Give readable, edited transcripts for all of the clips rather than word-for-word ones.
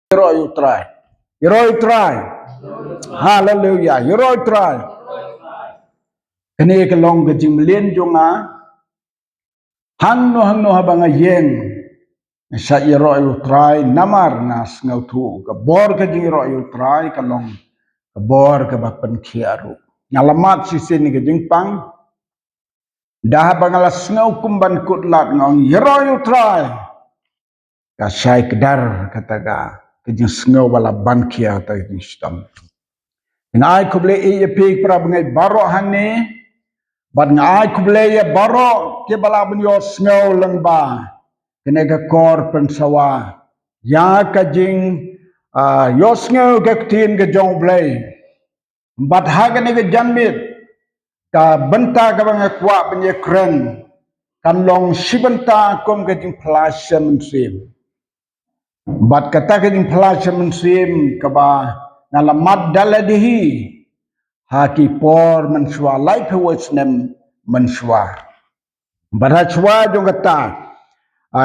Hero you try. Hero you try. Hallelujah. Hero you try. Kani kalong gajing lien junga. Hang no habang yeng. Sa hero you try. Namar nas ngau tu. Kabor gajing hero you try. Kalong kabor kabapan kiaru. Ngalamat si sini gajing pang. Dah bangalas ngau kumban kutlat ngau hero you try. Kasai kedar kataga. Kajing sengau bala bankia ta kajing stam. Ngai kuble e pig pra ngai baro hangne bat ngai kuble e baro ke bala bunyo sengau lang ba kene ka kor pensawa ya kajing yo sengau ka tin ka jong blai bat ha kene ka janmit ka benta ka bang kwa benye kren kan long sibenta kom kajing plasem sim bat kata kajing plasem sim ka ba ngalamat daladihi haki por menswa life was nem menswa barachwa jong kata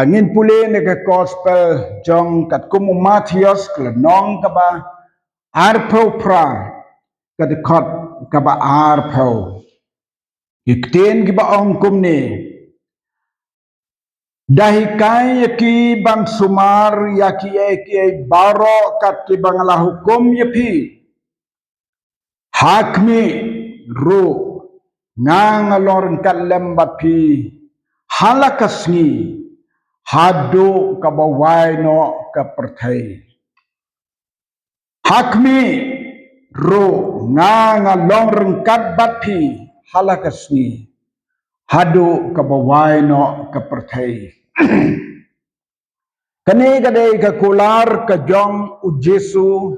ngin puli ne ke gospel jong kat kumu Matius klenong ka ba arpo pra kat kot ka ba arpo ikten ki ba ong kumne dahi kai ki bang sumar yaki eki baro kat ki bangala hukum yepi hakmi ru ngang alor kalem bapi halakasni hadu kabawai no kaperthai hakmi ru ngang alor rengkat bapi halakasni hadu kabawai no kaperthai kani kadai ka kular ka jong u Jesu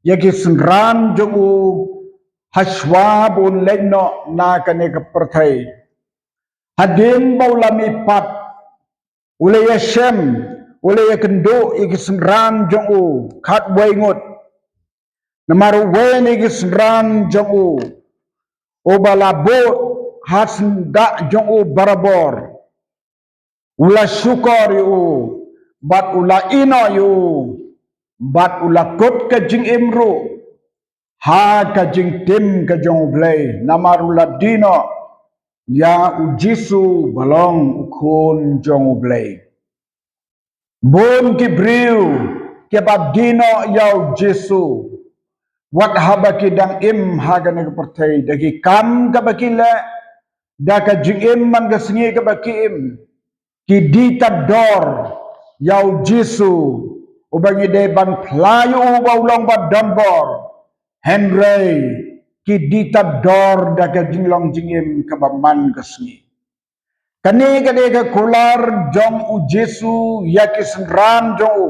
yaki senran jongu haswa bun legno na kane ka perthai hadin baulami pat ule yashem ule yakendo yaki senran jongu khat waingot namaru wen yaki senran jongu obala bot hasen da jongu barabor ula syukor yu bat ula ino yu bat ula kot ka jing imru ha ka jing tim ka jong blai namarula dino ya u Jesu balong ukun jong blai bon ki briu ke bab dino ya u Jesu wat habaki dang im haga ne pertai dagi kam ka bakile da ka jing im man ga singi ka bakim ki dita dor ya u Jesu ubangi de ban playu baulong ba dambor Henry ki dita dor daga jinglong jingim kabaman kasni kani kade ka kular jong u Jesu yaki senran jong u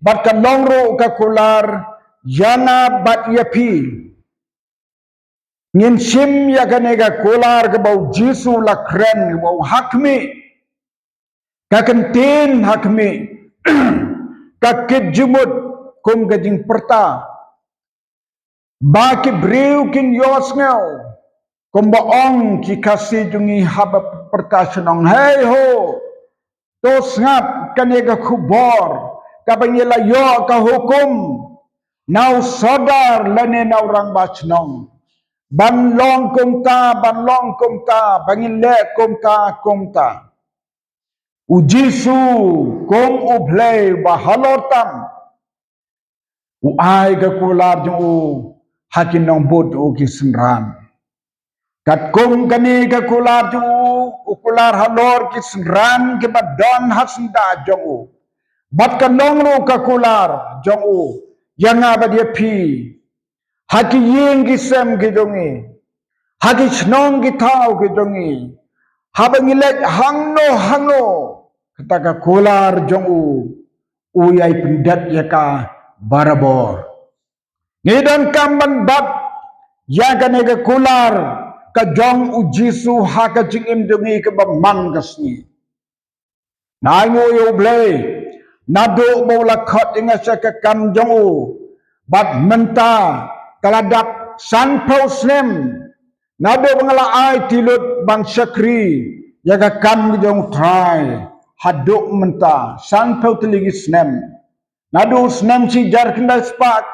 bat kalong ro ka kular yana bat yapi ngin sim yakane ka kular ka bau Jesu la kren bau hakmi ka kentin hakmi ka kejumut kum gajing perta baki briu kin yos ngau komba ong ki kasih jungi haba pertasenong hey ho to ngap kanega kubor kabangila yo ka hukum nau sadar lane nau rang bachnong banlong kumta bangile kumta ujisu kum ublay bahalotam uai ka kular jung hakin nong bot o kisenran kat kum kani ka kular ju ukular halor kisenran ke badon hasnda jongu bat kanong ro ka kular jongu yang abadia pi haki yeng kisem ke jongi haki snong ki thau ke jongi habangilek hangno kata ka kular jongu uyai pendat yaka barabor ngidan kamban bat ya kanega kular ka jong u Jesu ha ka jingim dungi ka bamang kasni nango yo blay nado bola khot inga sa ka kam jong u bat menta kaladap san pausnem nado bangala ai tilut bang sakri ya ka kam jong trai haduk menta san pau teligis nem Nadu senam si jar kendai sepak.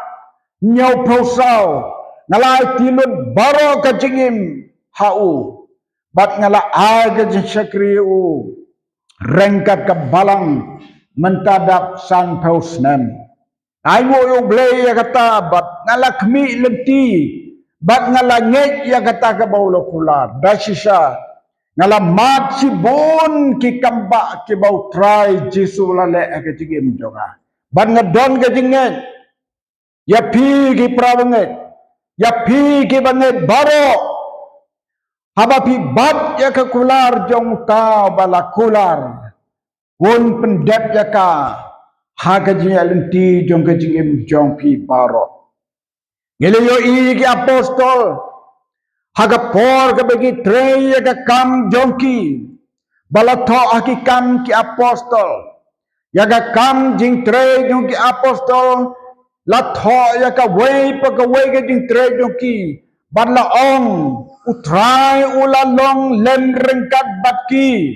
Nyau prosau. Ngalai tilut baro kacingim hau. Bat ngala aga syakri u. Rengkat ke balang mentadap san pausnem. Ayo yo blay ya kata bat ngala kemi lenti. Bat ngala ngek ya kata ke bau kular. Dasisa ngala mat si bon ki kamba ki bau try Jesu lale ke cingim jonga. Bat ngedon ke cingem. Ya pi ki prabanget. Ya pi ki banget baro. Haba pi bat ya ke kular jong ta bala kular. Won pendep ya ka. Haga jinya lenti jong ke cingim jong pi baro. Ngele yo i ki apostol. Haga por ke bagi trey ya ke kam jong ki. Bala to aki kam ki apostol. Ya ke kam jing trey jong ki apostol. La tho ya ka wei pa ka wei ka jing tre jong ki bat la ong utrai ula long len rengkat bat ki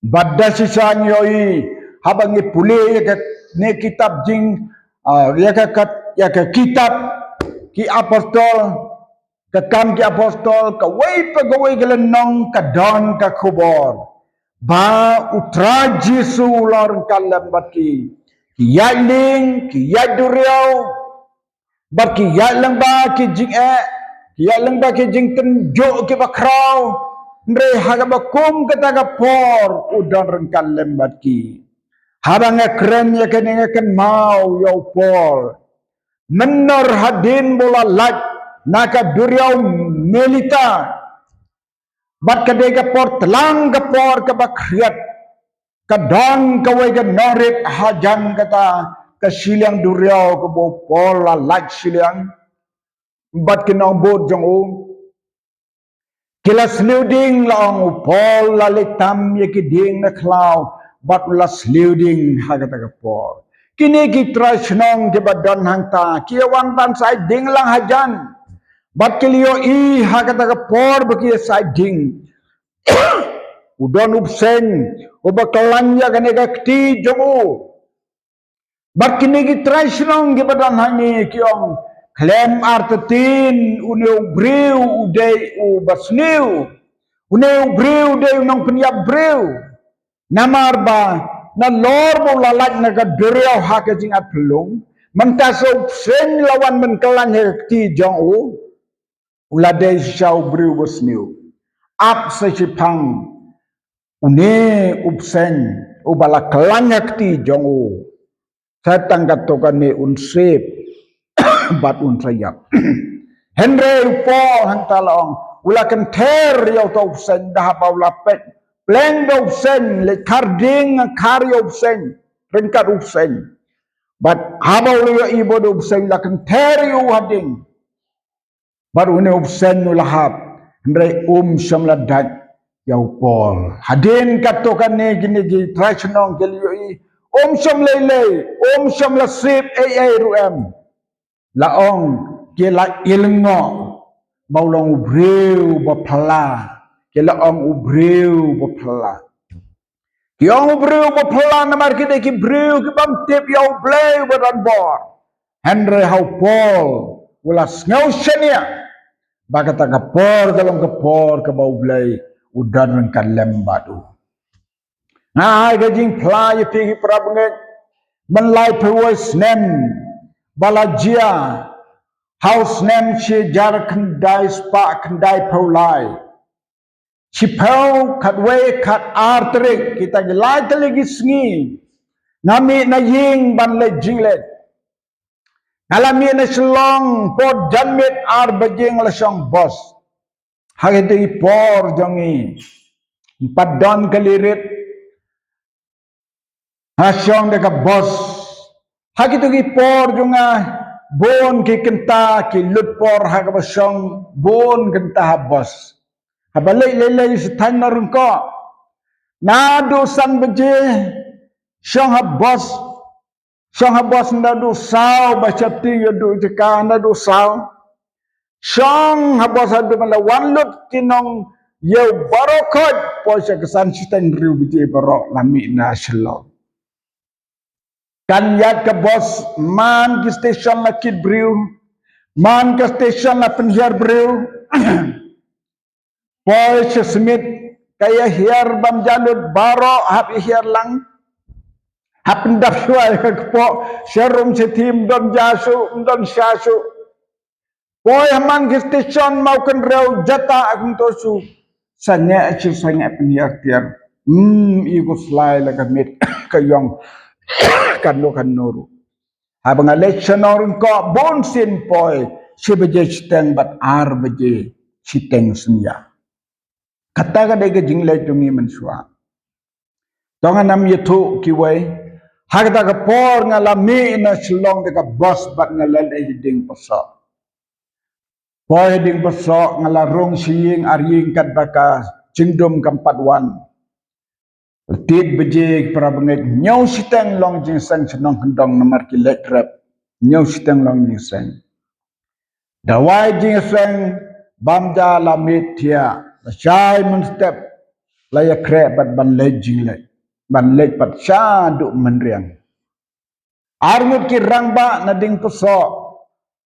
bat da sisang yoi habang ni pule ya ka ne kitab jing ya ka kitab ki apostol ka kam ki apostol ka wei pa ka wei ka lenong ka don ka kubor ba utra Jesu lor kalam bat ki Kiyat ling, kiyat duriau, bat kiyat lang ba ki jing kiyat lang ba ki jing tenjo ki bakrau, ndre haga bakum kata ka por, udan rengkan lembat ki. Habang keren ya kan mau yau por. Menor hadin bola lat, naka duriau melita. Bat kadega por telang ka por ka bakriat. Kadang kawai ke norit hajan kata ke siliang duriau ke bopol la lak siliang bat ke nombot jong u kila sluding la ong upol la letam ye ke ding na klau bat la sluding ha kata ke por kini ki trasnong ke badan hangta ki wan ban sai ding lang hajan bat ke lio i ha kata ke por baki sai ding udon upsen ubakalannya kanega kti jomu bakini ki traiснong ke badan hani kiong klem artetin uneu breu udei u basniu uneu breu udei nong penyap breu namar ba na lor mo lalat na gaduryo hake jingat pelung mentaso upsen lawan menkelan kti jong u uladei syau breu basniu ap sesipang une upsen ubala kelanyakti jongu satang katokan ni unsip bat unsayak Henry upo hantalong ulakan ter yau to upsen dah paulapet pleng do upsen le karding kari upsen ringkat upsen bat habau le ibo do upsen lakan ter yu hading baru une upsen ulahap Henry samladat Yau Paul. Hadin katokan ni gini gi traiснong kelioi. Som lele, som la sip ruem. Laong ke la ilngo. Baulong ubreu bapala. Ke laong ubreu bapala. Yang ubreu bapala namar kita ki breu ki bam tip yau bleu badan bor. Henry hau Paul. Ulas ngau senia. Bakata kapor dalam kapor ke bau bleu. Udan rengkan lembadu. Nah, gajing pelai pergi perabangan menlai perwais nem balajia house nem si jar kendai spa kendai pelai. Cipau katwe kat arterik kita gelai telegi sengi. Nami na ying ban le jinglet. Ngalami na selong pod janmit ar bajing lesong bos. Hari itu por jongi 4 don kelirit hasyong deka bos hari itu por jonga bon ki kenta ki lut por haga basyong bon kenta bos habalai lelai setan narungko nadu san beje syong bos nadu saw baca tiga du jeka nadu saw Syong habas adu melawan lut kinong yau barokot poisa kesan sitan riu biji barok lami na selo. kan yat ke bos man ki station la kit briu man ke station la penhiar briu poi smith kaya hiar bam jalud baro hap hiar lang hap ndap shwai ke po serum setim don jasu don syasu poi man ki station mau kan reu jata akung tosu sanya achi sanya penhiar tiar igu slai la kamit kayong kanu kanuru habang election orang ko bon sin poi si beje steng bat ar beje siteng senya kata ka dege jinglai tungi mensua tonga nam yetu kiwai hagda ka por ngalami na silong de ka boss bat ngalal e ding poso poi ding poso ngalarong siying arying kat baka jingdom kampat wan tit beje para bengek nyau siteng long jing sang senong kendong nomor kilek rep nyau siteng long jing sang dawai jing sang bamja lamit tia syai mun step laya krep bat ban lej jing lej ban lej pat sya du menriang armut ki rangba na ding peso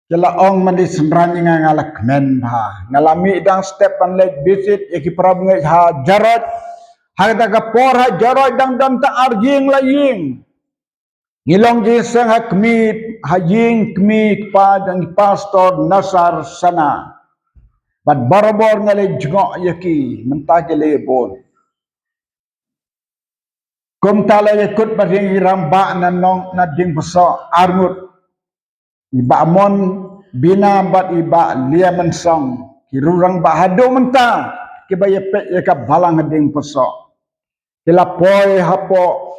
jela ong mandi senrang ngalak men ba ngalami dang step ban lej visit yaki para bengek ha jarot hagda ka por ha jarot dang dam ta arjing laying ngilong jing sang ha kmit ha ying kmit pa dang pastor Nasar sana bat barabor ngale jngok yaki mentake lebon kum tala yakut bading ramba na nong na ding beso armut iba mon bina bat iba lia mensong kirurang ba hado menta kibaya pek yaka balang ding beso kila poi hapo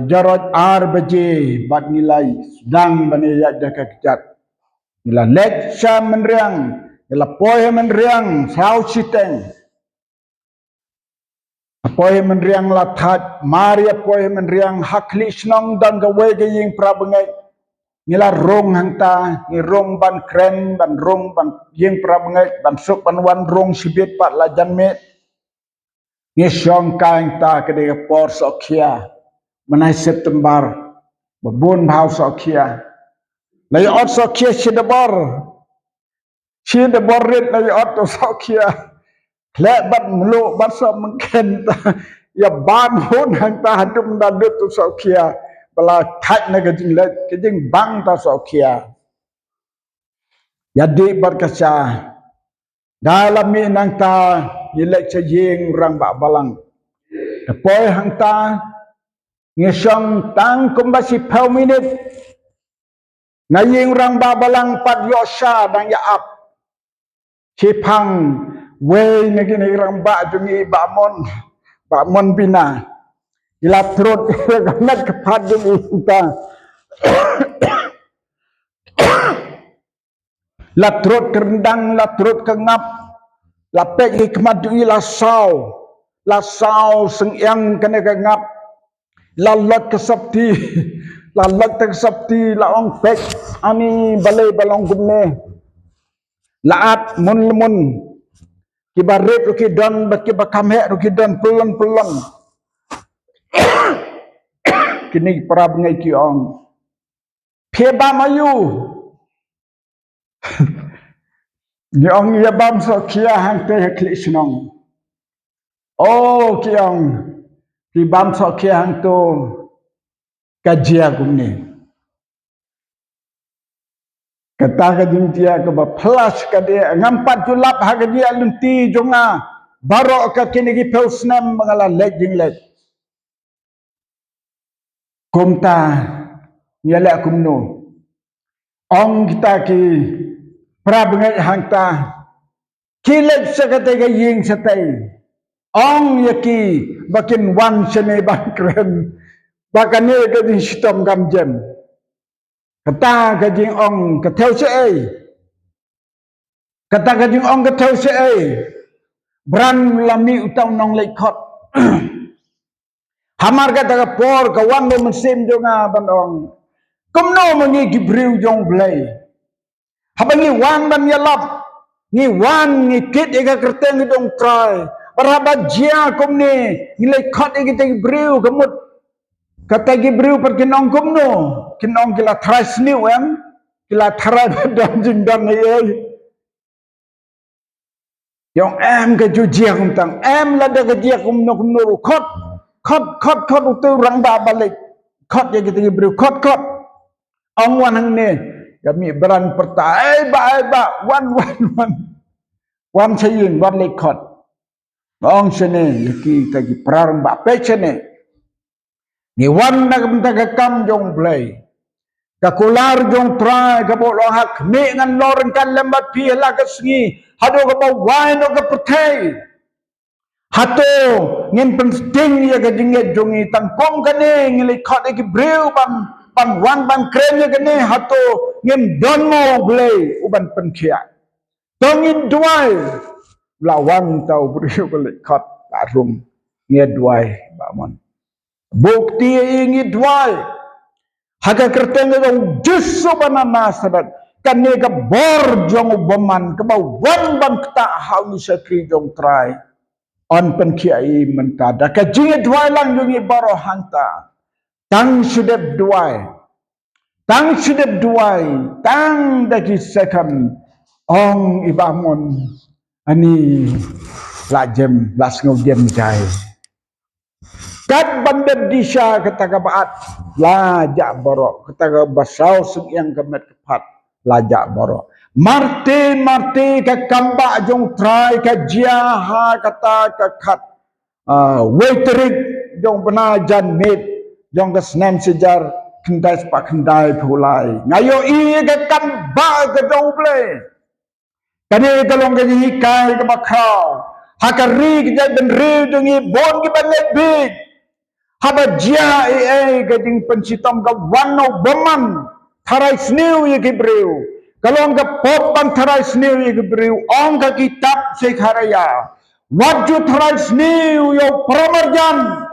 jarot ar beje bat nilai sedang bani yak jaka kejat nila lek sya menriang nila poi menriang sau siteng apoi menriang lathat mari apoi menriang hakli snong dan gawe gaying prabengai nila rong hangta ni rong ban kren ban rong ban ying prabengai ban suk ban wan rong sibit pat lajan met ni syong kaing ta kede por sokia menai September babun bau sokia lai ot sokia sidabor rit lai ot sokia lebat meluk basa mungkin ya ban hun hang ta hadum dan tu sokia bala khat na gajing le gajing bang ta sokia jadi berkasa dalam mi nang ta yelek chaying rang ba balang depoi hang ta ngesong tang kumbasi pau minit ngaying rang ba balang pat yosha dang ya ap Cipang wei negini ramba jungi bakmon bina ila trot gamet kepat jungi kita la trot kerendang la trot kengap la pek hikmat jungi la sau sengyang kena kengap la lot kesapti la lot kesapti la ong pek ani balai balong gumne laat mun kibarit ruki don baki bakame ruki don pelon kini para bengai kiong peba mayu nyong ya bam so kia hang te kli snong oh kiong ki bam so kia hang to kajia gumne kata ka jintia ka ba plus ka dia ngampat julap ha ka dia lunti jonga baro ka kini gi pelsnam mangala lejing lej kumta nyala kumno ong kita ki prabengai hangta kilek sakate ga ying satai ong yaki bakin wan sene bakren bakane ga din sitom gamjem kata gajing ong katheu se ai kata gajing ong katheu se ai bran lami utang nong lekot hamar kata por kawan do mesin jonga bandong kumno mengi gibriu jong blai habangi wan ban yalap ni wan ni kit ega kerteng dong try berapa jia kumni ni lekot ega gibriu kemut Kata Gibril per kinong kumno, kinong kila tras niu kila tara dan jingdan ye. Yang ke jujia kumtang, lada ke jia kumno khot utu rang ba balik. Khot ya kita Gibril, khot. Angwan hang ne, kami beran perta, ba, wan sayin, wan lek khot. Ong sene, yaki tagi perang ba pecene. Ni wan na kumta kam jong play. Kakular jong try kabolo hak me ngan loren kan lembat pi la kesngi hado ka bawai no ka pertai hato ngin penting ya ka jinget jongi tangkong kane ngili khot ki breu ban wan ban krem ya kane hato ngin don mo blei uban penkia tongin duai lawan tau breu balik khot arum nge duai bamon bukti ingi duai Haka kerteng itu justru banana sadat kane ka bor jong boman ka wan ban kta hauni sakri jong trai on pen kiai mentada ka jinge dwai lang jungi baro hanta tang sudep dwai tang daki sekam ong ibamon ani lajem las ngodiam jai kat bandar disha kata kabaat lajak borok kata basau yang kemet kepat lajak borok marte ke kamba jong try ke jiaha kata ke kat waiterik jong penajan mit jong ke senem sejar kendai sepak kendai pulai ngayo i ke kamba ke jong play kani kalong ke hikai ke bakau hakari ke jai benri jongi bon ke balek big haba jia gading pensitam ka wano boman tarai sniu ye Gibril kalau ka pop ban tarai sniu ye Gibril ong ka kitab sekharaya waju tarai sniu yo pramarjan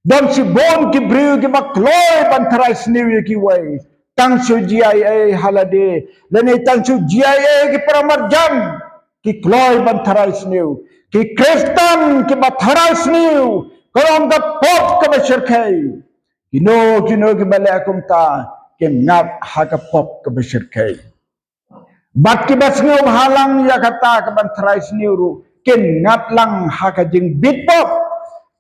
dan si bon Gibril ki makloi ban tarai sniu ye kiwai tang su jia halade dan tang su jia ki pramarjan ki kloi ban tarai sniu ki Kristen ki ba tarai sniu kalau anda pop ke masyarakat, kino ke balik akum ta, ke ngap haka pop ke masyarakat. Bat ke basngau halang ya kata ke bantarai seniuru, ke ngap lang haka jeng bit pop.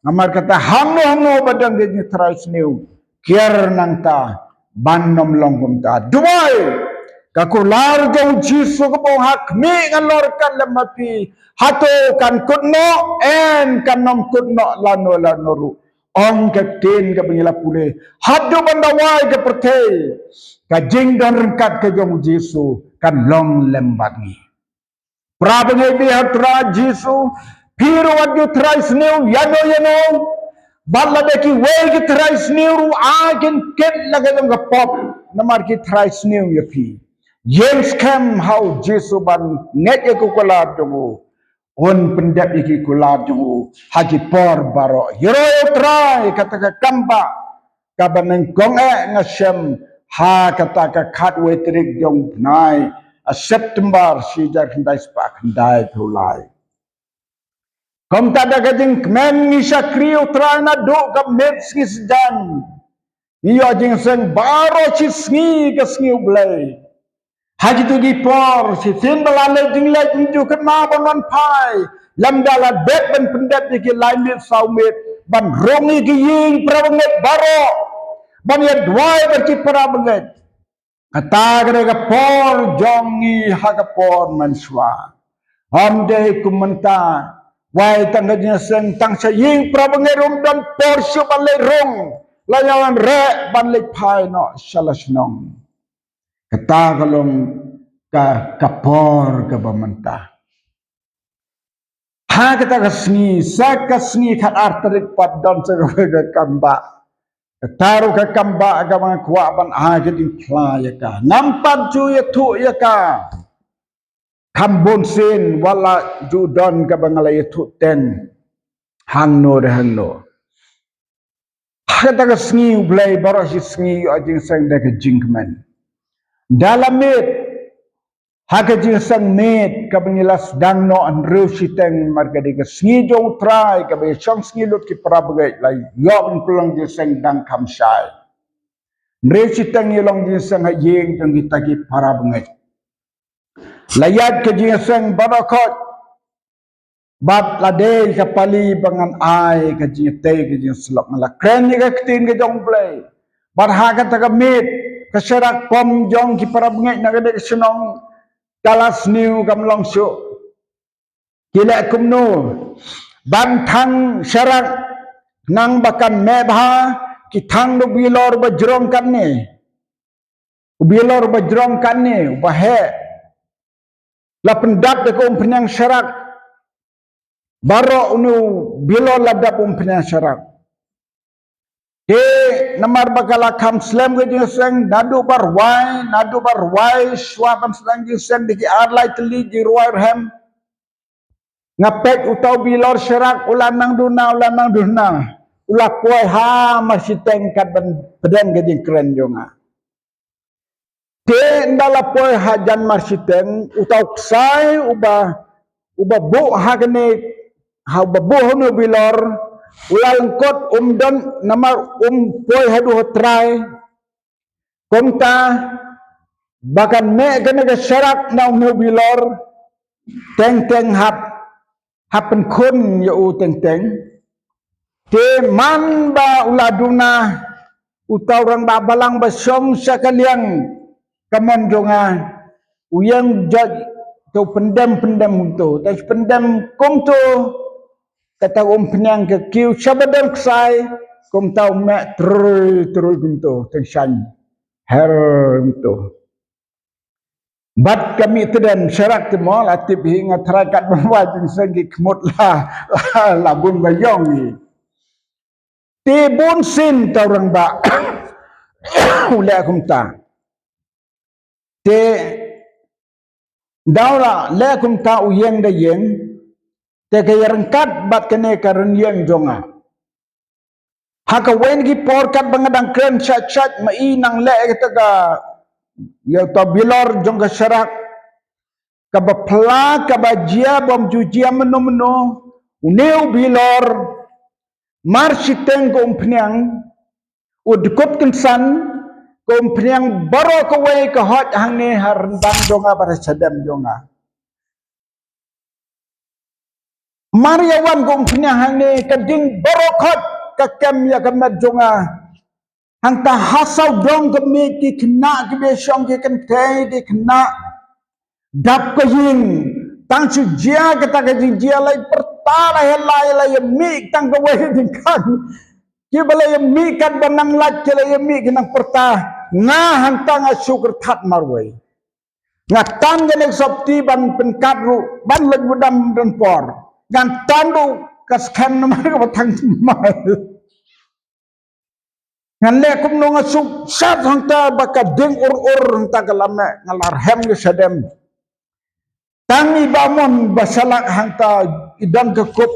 Ngamar kata hango badang jeng tarai seniu, kiar nang ta, banom longkum ta. Duai, kakular jauh jisu ke bawah hak mi ngalorkan lemapi. Hato kan kutno en kan nom kutno lano ru ong kapten ka bangila pule hado bandawai ka pertei ka jing dan rengkat ka jong Jesu kan long lembat ni prabangai bi hatra Jesu piru wadu trais new yano balla deki wegi trais new agen ket lagadam ka pop namar ki trais new yapi James kam how Jesu ban net ekukola dongo on pendap iki kuladu haji por baro yero trai kata ka kamba kabaneng gong ngasem ha kata ka khat wetrik jong nai September si jar kendai spa kendai thulai kom tada ka jing men ni sakriu trai na do ka metski sejan iyo jing sen baro cisngi ka sngi blai Haji tu gipor si sin balale jingle jinju kena bonon pai lam dala bet ben pendet iki laimit saumit ban rongi ki ying prabanget baro ban ya dwai berci prabanget kata kare ka por jongi haga por manswa amde kumenta wai tangga sen tang sa ying prabanget rom dan por su balai rong layangan re ban lek pai no salasnong kata kalong ka kapor ka bamanta ha kata kasni sa kasni kat arterik pat don sa ka kamba taru ka kamba aga mga kuwa ban aga din playa ka nampan chu ya tu ya ka kambon sin wala ju don ka bangala ya tu ten hangno ha kata kasni blay baro si sngi ajing sang da ka jingman dalamit Haka jing sang met ka bengilas dang no an rew siteng marga de sngi jong trai ka be chong sngi lut ki prabagai lai yom pulang jing sang dang kam sai. Rew siteng yelong jing sang yeng jong kita ki parabangai. Layat ka jing sang barakot bat lade ka pali bangan ai ka jing te ka jing slok mala kren ni ka tin ka jong play. Bar haka ta ka met ka serak pom jong ki parabangai na ka de senong Kalas niu kam longsuk kila kumno bantang syarat nang bakan mebha kitang do bilor bajrong kan ni bilor bajrong kan ni bahe la pendat de kom penyang syarat baro unu bilor ladap penyang syarat de namar bakala kam slam ke jeng nadu barwai swapan sedang jeng di arlai teli di ruarham ngapet utau bilor syarat ulanang duna ulah puai ha masih tengkat beden ke jeng keren jonga de ndala puai hajan masih teng utau ksai uba bu ha kene ha bu hono bilor ulal kot dan namar poi hadu hotrai komta bahkan me kena ke syarat na bilor teng hapen kun ya teng te man ba uladuna utau orang ba balang ba syong sakaliang kaman jonga uyang jaj tu pendam untuk tapi pendam kom tu kata penyang ke kiu sabadang ksai kom tau mek terus gunto tensan her gunto bat kami tedan syarat temo latip hingga terakat berwajin segi kemut labun bayong ni tibun sin taurang ba ulai kom ta te daula lekum ta uyang da yeng te kaya rengkat bat kene karen yang jonga haka wen gi porkat bangadang kren chat mai nang le kita ka ya ta bilor jong ka syarak ka bapla ka bajia bom jujia meno uneu bilor marsiteng ko umpnyang udkot kensan ko umpnyang baro ko we ka hot hangne harendang jonga pada sadam jonga Mariawan gong penyahane kading barokot kakem ya kemat jonga hanta hasau dong kemi ki kena ki besong ki kentai ki kena dap kaying tang sujia kata kajing jia lai pertala helai lai mi tang ke weh dingkan ki balai mi kan banang lat ke lai mi kenang perta nga hanta ngasuker tat marwai ngatan genek sopti ban penkadru ban lek budam dan por dan tandu kaskan nama batang mai ngan le kum no ngasuk sat hangta baka deng ur hangta kalame ngalar hem ge sadem tangi bamon basalak hangta idam ke kup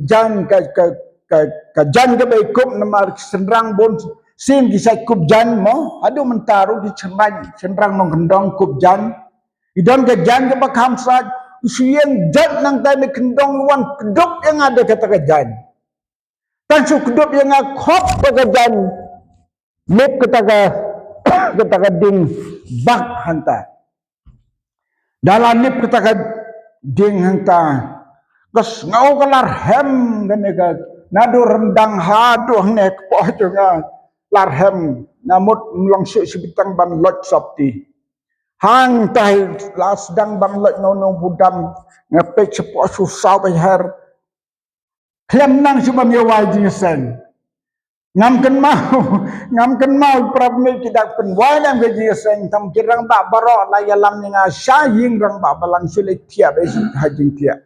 jan ka jan ke be kup namar senrang bon sin di sai kup jan mo adu mentaru di senrang nong gendong kup jan idam ke jan ke bakam sat Usian jad nang tadi kendong wan kedop yang ada kata kejan. Tansu kedop yang akop kata kejan. Lep kata ding bak hanta. Dalam lep kata ding hanta. Kas ngau kalar hem ganega. Nado rendang hadu hane poh juga lar hem. Namut melangsuk sebitang ban lot sopti. Hang tai las dang bang lek nono budam ngepek sepok susah bayar klem nang cuma mewai jinsen ngam ken mau prabme tidak penwai nang jinsen tam kirang tak barok la yalam ni nga syahing rang ba balang sulit tiap esi hajing tiap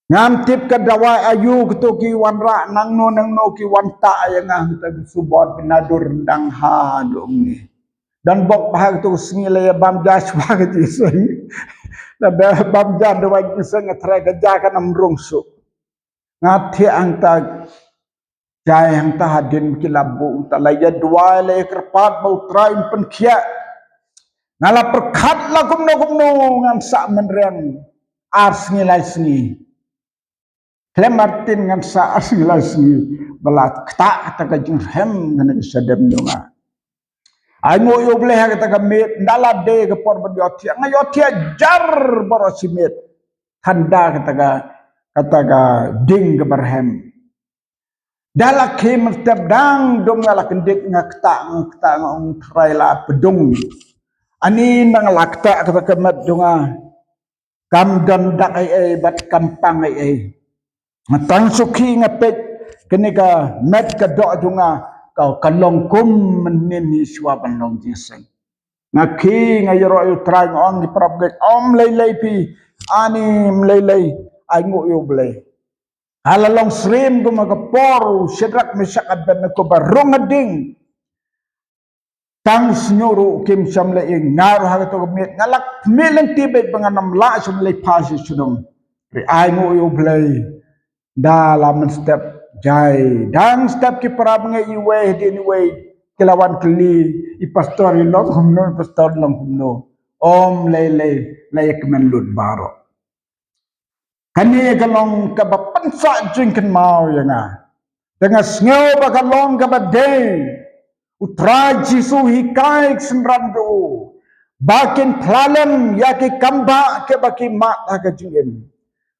ngam tip ke dawai ayu ketuki wanra nang no ki wanta yang ngah kita subot binadur dang ha dong ni dan bok bahag tu sengilai bamja sebagai jiseng dan bamja dewai jiseng ngetrai kejakan amrungsu ngati angta jai angta hadin kilabu tak laya dua laya kerpat bau train penkia ngala perkat la kumno ngan sa menreng ars ngilai sengi Clem Martin ngan sa ars ngilai sengi balat kata kata jing hem ngana sadem donga Ayo yo boleh kata kami ndala de ke por berjotia ngayotia jar borosimit tanda kata ding ke berhem dala kim terdang dong ngala kendik ngakta ngong traila pedung ani nang lakta kata kemat donga kam dan dak ai bat kampang ai matang suki ngapet kenika met ke dok donga kau kalong kum menini suapan long jiseng ngaki ngayro yu trang ong di prabget om lay pi ani lay ay ngo yu blay halalong srim gumagapor Shadrach Meshach Abednego barong ading tang senyuru kim samle ing ngaru hagato gumit ngalak milang tibet banganam la samle pasi sunum ri ay ngo yu blay dalam step jai dan step ki parab ngai iwe din iwe kelawan keli i pastor i lot humno pastor long humno om lay kemen lut baro kani galong ka bapansa jingken mau yanga dengan sngo bakalong ka badai utra jisu hikai senrando bakin planem yaki kamba ke baki mak aga jingem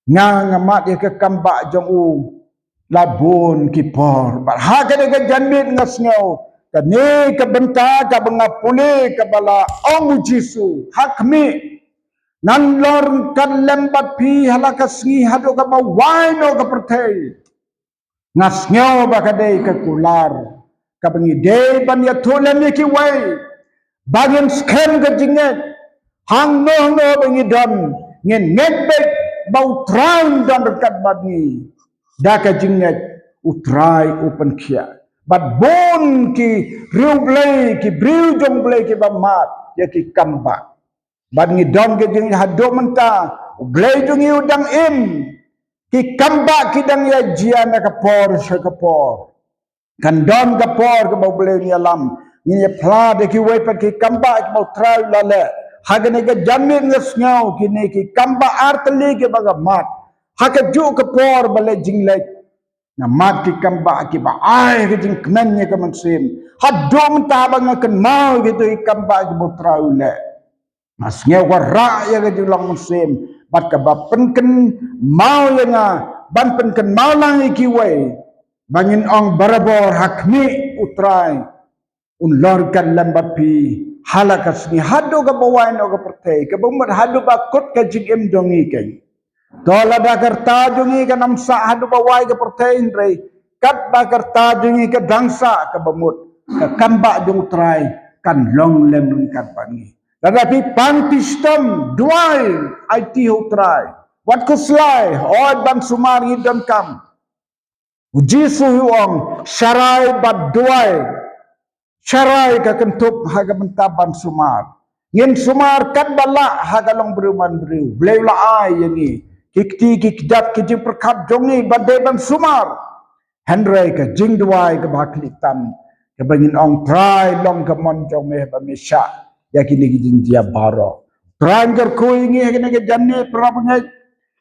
ngamat ke kamba jong u labun kipor barhaga de janmit ngasngau kani ke benta ka bangapuli ke bala ong jisu hakmi nan lor kan lembat pi halaka sngi hado ka mawaino ka pertai ngasngau bakade ke kular ka bangi de ban ya tolen ki wai bagian skem ke jinget hang no bangi don ngin ngebek bau traun dan dekat bagi daka jinget utrai open kia but bon ki riu blay ki briu jong blay ki bamat ya ki kamba bad ngi don ke jing hado menta blay jong yu dang im ki kamba ki dang ya jiana ka por sa ka por kan don ka por ka bau blay ni alam ni pla de ki wepat ki kamba ki bau trai lale hagane ke jamin ngasngau kini ki kamba artli ke bagamat haka ju ke por bale jinglek na mat ki kamba ki ba ai ke jing kmennya ke mansim hadom tabang akan mau gitu ki kamba ki putra ule masngau wara ya ke julang mansim bat ka ba penken mau ya nga ban penken mau lang iki wei bangin ong barabor hakmi utrai unlorkan lambat pi halakas ni hado ka bawain o ka pertay ka bumad hado ba kot ka jigim dongi kay tola da karta jongi ka namsa hado bawai ka pertay indray kat ba karta jongi ka dangsa ka bumud ka kamba jong try kan long lem kan pangi tetapi pantistom duai IT ho try wat ko slai hoy ban sumari dan kam ujisu huang syarai bad duai Syarai ka kentup haga mentaban sumar. Ngin sumar kan bala haga long beruman beriu. Beliau la ai yani. Kikti kikdat kiji perkat jongi badeban sumar. Hendrai ka jing duai ka baklitan. Kebangin ong try long ka monjong meh bamisya. Yakini kijing dia baro. Try nger kuingi hakini ka jani prabangay.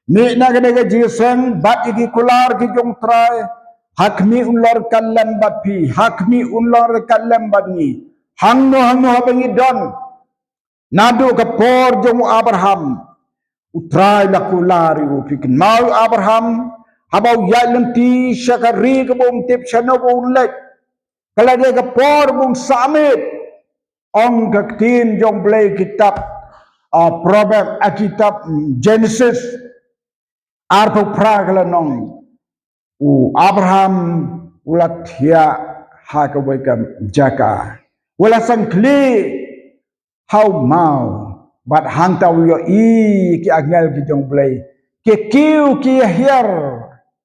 Ni na kini ka jiseng bat iki kular kijong try. Hakmi ulor kalem bapi, hakmi ulor kalem bani. Hangno habangi don. Nado ke por jong Abraham. Utrai lakulari upikin. Mau Abraham, habau yalenti syakari ke bom tip syano ulek. Kalau dia ke por bung samit. Ong kaktin jong play kitab Proverb, kitab Genesis. Arpo praglanong. Abraham ulat ya hakawekam jaka wala sangkli how mau bat hanta yo I ki agel ki jong play ki kiu ki hier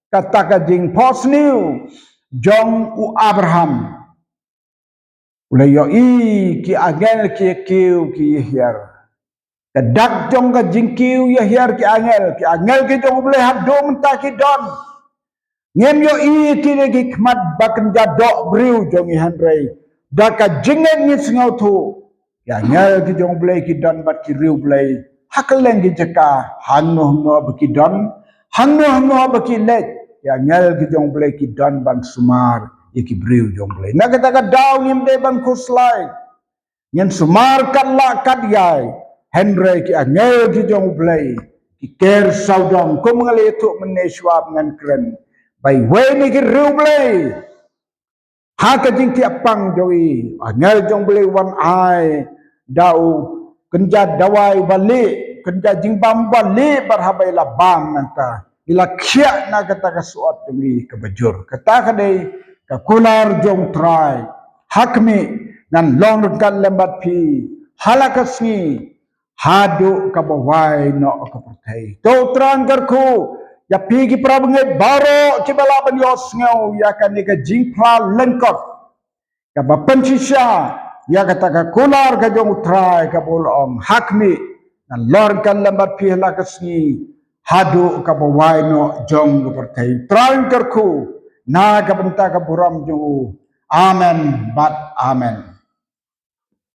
kata ka jing posniu jong u Abraham wala yo I ki agel ki kiu ki hier kadak jong ka jing kiu ya hier ki angel ki jong play hadom ta ki don ngem yo I kini hikmat bakan jadok briu jong I handrai daka jingen ni singau tu ya ngel ki jong blai ki don bat ki riu blai hakaleng ki jaka hanno baki don hanno baki let ya ngel ki jong blai ki don ban sumar iki briu jong blai na kata ka daw nim de ban kuslai nyen sumar kan la kad yai Henry ki ngel ki jong blai ki ker saudom ko mengale tu meneswab ngan kren bai we ni ki riu blai ha ka jing ti apang joi ngel jong blai wan ai dau kenja dawai balik kenja jingbam balik berhabai labam nanta ila khia na kata ka suat tumi ke bajur kata ka dei ka kular jong trai hakmi nan long kan lembat pi halakasni hadu ka bawai no ka pertai to trang garku ya pi ki prabnge baro ki balaban yos ngau ya kan ni ka jingpla lengkot ka bapansisya ya kata ka kular ka jong trai ka bolong hakmi na lor kan lambat pihla kasni hadu ka bawai no jong ka pertai trai karku na ka benta ka buram jong amen bat amen